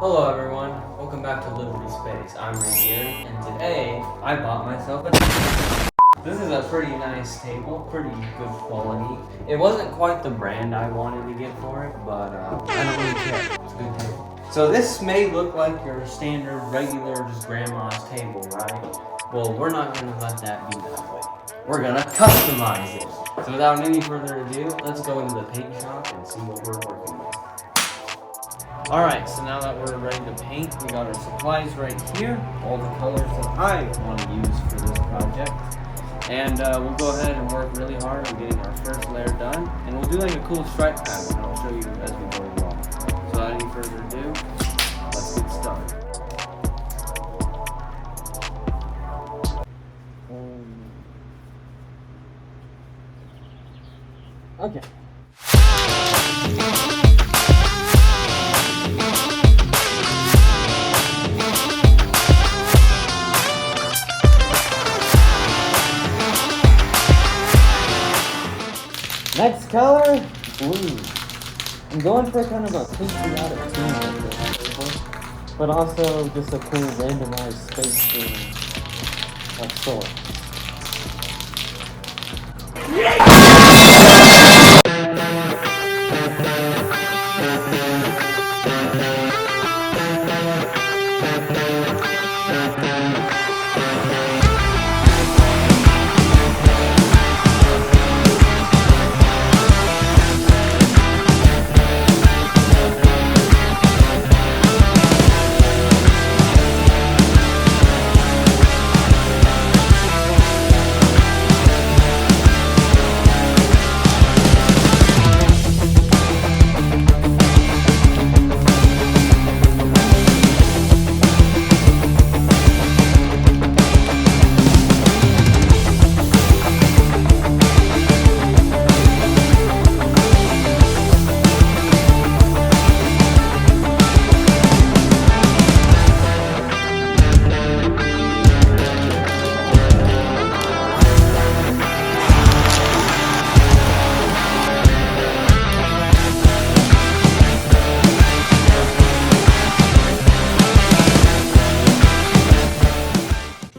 Hello everyone, welcome back to Liberty Space. I'm Gary, and today I bought myself a This is a pretty nice table, pretty good quality. It wasn't quite the brand I wanted to get for it, but I don't really care. It's a good table. So this may look like your standard, regular, just grandma's table, right? Well, we're not going to let that be that way. We're going to customize it. So without any further ado, let's go into the paint shop and see what we're working with. Alright, so now that we're ready to paint, we got our supplies right here, all the colors that I want to use for this project. And we'll go ahead and work really hard on getting our first layer done. And we'll do like a cool stripe pattern, and I'll show you as we go along. So without any further ado, let's get started. Okay. Next color, blue. I'm going for kind of a patriotic theme like this, but also just a cool randomized space theme of sorts.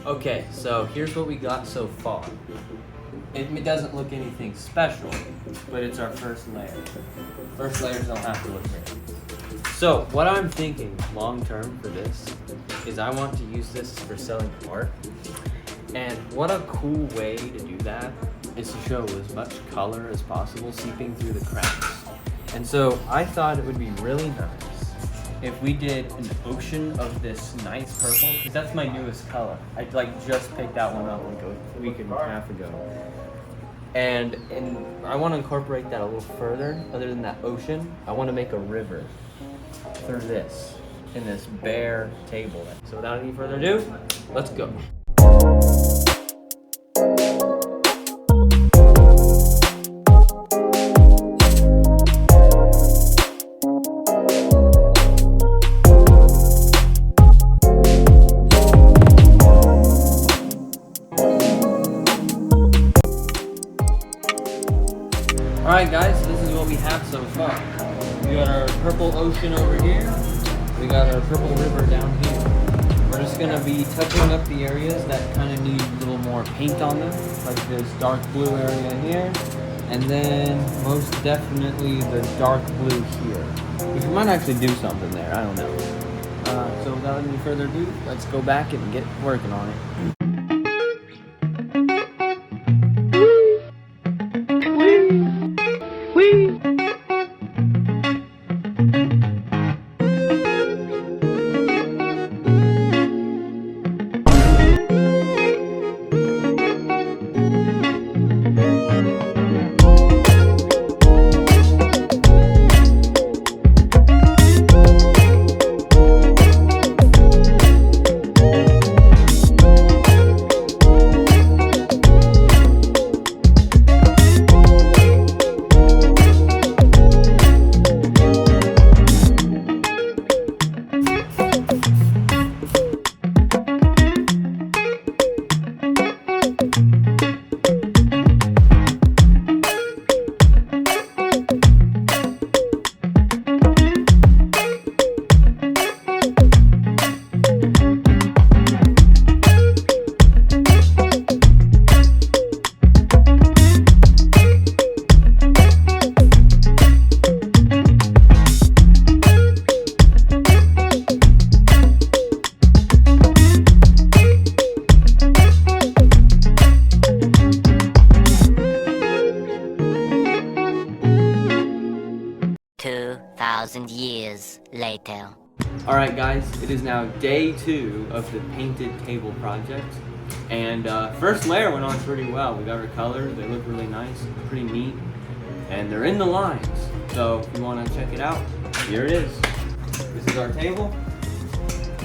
Okay, so here's what we got so far. It doesn't look anything special, but it's our first layer. First layers don't have to look great. So what I'm thinking long term for this is I want to use this for selling art. And what a cool way to do that is to show as much color as possible seeping through the cracks. And so I thought it would be really nice if we did an ocean of this nice purple, because that's my newest color. I just picked that one up like a week and a half ago. And I want to incorporate that a little further. Other than that ocean, I want to make a river through this, in this bare table. So without any further ado, let's go. Alright guys, so this is what we have so far. We got our purple ocean over here. We got our purple river down here. We're just going to be touching up the areas that kind of need a little more paint on them, like this dark blue area here. And then most definitely the dark blue here. We might actually do something there, I don't know. So without any further ado, let's go back and get working on it. later. Alright guys, it is now day 2 of the painted table project. And first layer went on pretty well. We got our colors, they look really nice, pretty neat. And they're in the lines. So if you want to check it out, here it is. This is our table.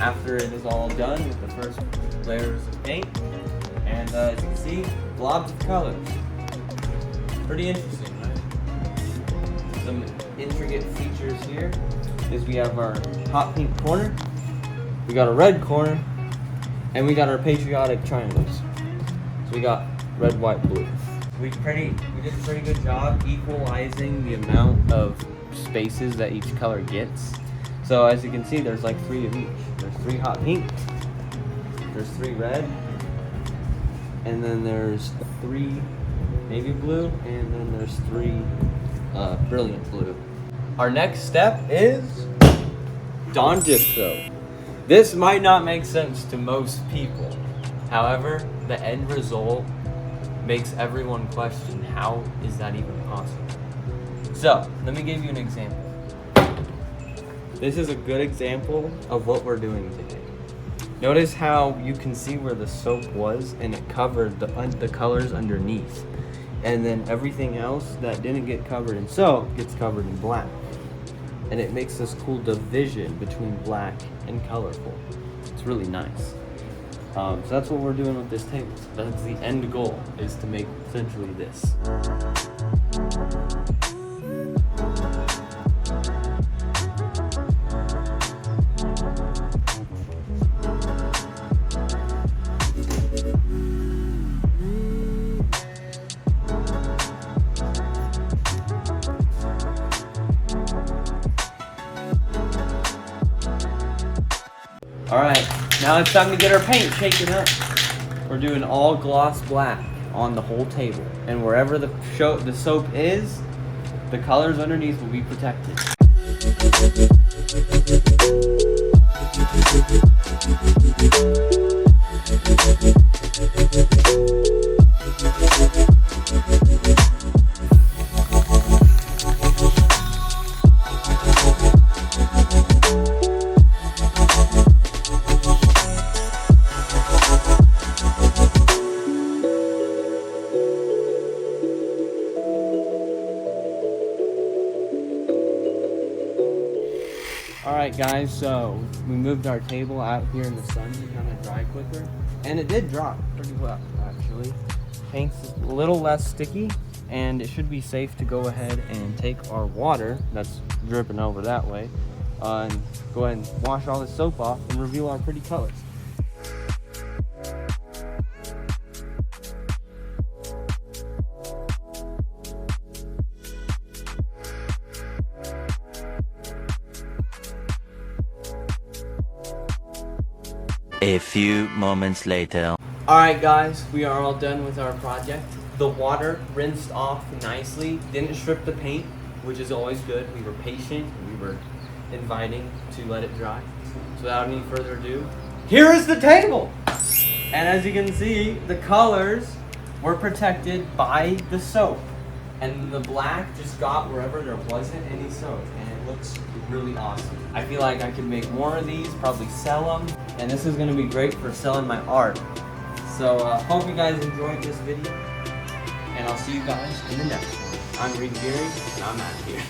After it is all done with the first layers of paint. And as you can see, blobs of colors. Pretty interesting, right? Some intricate features here is we have our hot pink corner, we got a red corner, and we got our patriotic triangles. So we got red, white, blue. We did a pretty good job equalizing the amount of spaces that each color gets. So as you can see, there's like 3 of each. There's 3 hot pink, there's 3 red, and then there's 3 navy blue, and then there's 3 brilliant blue. Our next step is Dawn Gypso. This might not make sense to most people. However, the end result makes everyone question, how is that even possible? So, let me give you an example. This is a good example of what we're doing today. Notice how you can see where the soap was and it covered the colors underneath. And then everything else that didn't get covered in soap gets covered in black. And it makes this cool division between black and colorful. It's really nice. So that's what we're doing with this table. That's the end goal, is to make essentially this. Alright, now it's time to get our paint shaken up. We're doing all gloss black on the whole table. And wherever the soap is, the colors underneath will be protected. Alright guys, so we moved our table out here in the sun to kind of dry quicker. And it did dry pretty well, actually. Paint's a little less sticky, and it should be safe to go ahead and take our water that's dripping over that way, and go ahead and wash all the soap off and reveal our pretty colors. A few moments later. Alright guys, we are all done with our project. The water rinsed off nicely, didn't strip the paint, which is always good. We were patient, we were inviting to let it dry. So without any further ado, here is the table! And as you can see, the colors were protected by the soap. And the black just got wherever there wasn't any soap. And it looks really awesome. I feel like I could make more of these, probably sell them. And this is going to be great for selling my art. So hope you guys enjoyed this video. And I'll see you guys in the next one. I'm Reed Geary, and I'm out of here.